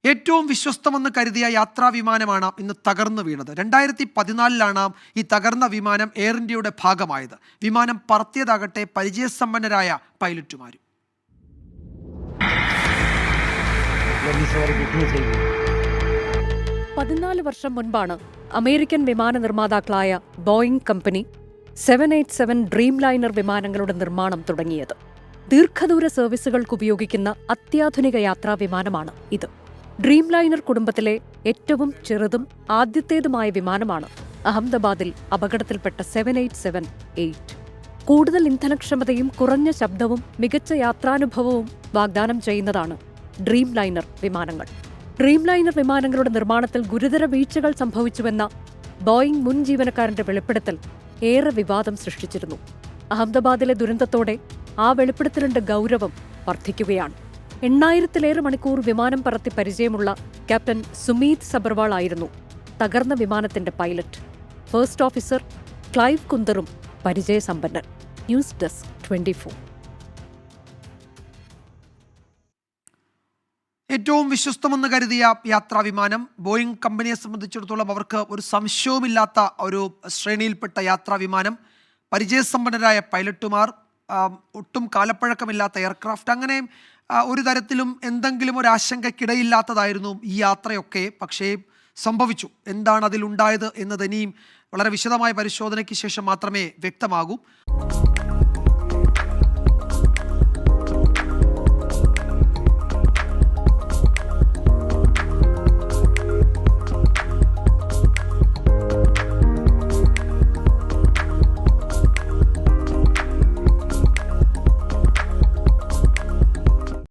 ഏറ്റവും വിശ്വസ്തമെന്ന് കരുതിയ യാത്രാ വിമാനമാണ് ഇന്ന് തകർന്നു വീണത്. 2014 ഈ തകർന്ന വിമാനം എയർ ഇന്ത്യയുടെ ഭാഗമായത്. വിമാനം പറത്തിയതാകട്ടെ പരിചയസമ്പന്നരായ പൈലറ്റുമാരും. വർഷം മുൻപാണ് അമേരിക്കൻ വിമാന നിർമ്മാതാക്കളായ ബോയിംഗ് കമ്പനി 787 ഡ്രീം ലൈനർ വിമാനങ്ങളുടെ നിർമ്മാണം തുടങ്ങിയത്. ദീർഘദൂര സർവീസുകൾക്ക് ഉപയോഗിക്കുന്ന അത്യാധുനിക യാത്രാ വിമാനമാണ് ഇത്. ഡ്രീം ലൈനർ കുടുംബത്തിലെ ഏറ്റവും ചെറുതും ആദ്യത്തേതുമായ വിമാനമാണ് അഹമ്മദാബാദിൽ അപകടത്തിൽപ്പെട്ട 787-8. കൂടുതൽ ഇന്ധനക്ഷമതയും കുറഞ്ഞ ശബ്ദവും മികച്ച യാത്രാനുഭവവും വാഗ്ദാനം ചെയ്യുന്നതാണ് ഡ്രീം ലൈനർ വിമാനങ്ങൾ. ഡ്രീം ലൈനർ വിമാനങ്ങളുടെ നിർമ്മാണത്തിൽ ഗുരുതര വീഴ്ചകൾ സംഭവിച്ചുവെന്ന ബോയിംഗ് മുൻ ജീവനക്കാരന്റെ വെളിപ്പെടുത്തൽ ഏറെ വിവാദം സൃഷ്ടിച്ചിരുന്നു. അഹമ്മദാബാദിലെ ദുരന്തത്തോടെ ആ വെളിപ്പെടുത്തലിന്റെ ഗൗരവം വർദ്ധിക്കുകയാണ്. 8000-ലേറെ മണിക്കൂർ വിമാനം പറത്തി പരിചയമുള്ള ക്യാപ്റ്റൻ സുമീത് സബർവാൾ ആയിരുന്നു തകർന്ന വിമാനത്തിന്റെ പൈലറ്റ്. ഫസ്റ്റ് ഓഫീസർ ക്ലൈവ് കുന്തറും പരിചയസമ്പന്നൻ. News desk 24. ഏറ്റവും വിശ്വസ്തമെന്ന് കരുതിയ യാത്രാ വിമാനം ബോയിംഗ് കമ്പനിയെ സംബന്ധിച്ചിടത്തോളം അവർക്ക് ഒരു സംശയവുമില്ലാത്ത ഒരു ശ്രേണിയിൽപ്പെട്ട യാത്രാ വിമാനം, പരിചയസമ്പന്നരായ പൈലറ്റുമാർ, ഒട്ടും കാലപ്പഴക്കമില്ലാത്ത എയർക്രാഫ്റ്റ്, അങ്ങനെ ഒരു തരത്തിലും എന്തെങ്കിലും ഒരു ആശങ്കയ്ക്കിടയില്ലാത്തതായിരുന്നു ഈ യാത്രയൊക്കെ. പക്ഷേ സംഭവിച്ചു. എന്താണ് അതിലുണ്ടായത് എന്നത് ഇനിയും വളരെ വിശദമായ പരിശോധനയ്ക്ക് ശേഷം മാത്രമേ വ്യക്തമാകൂ.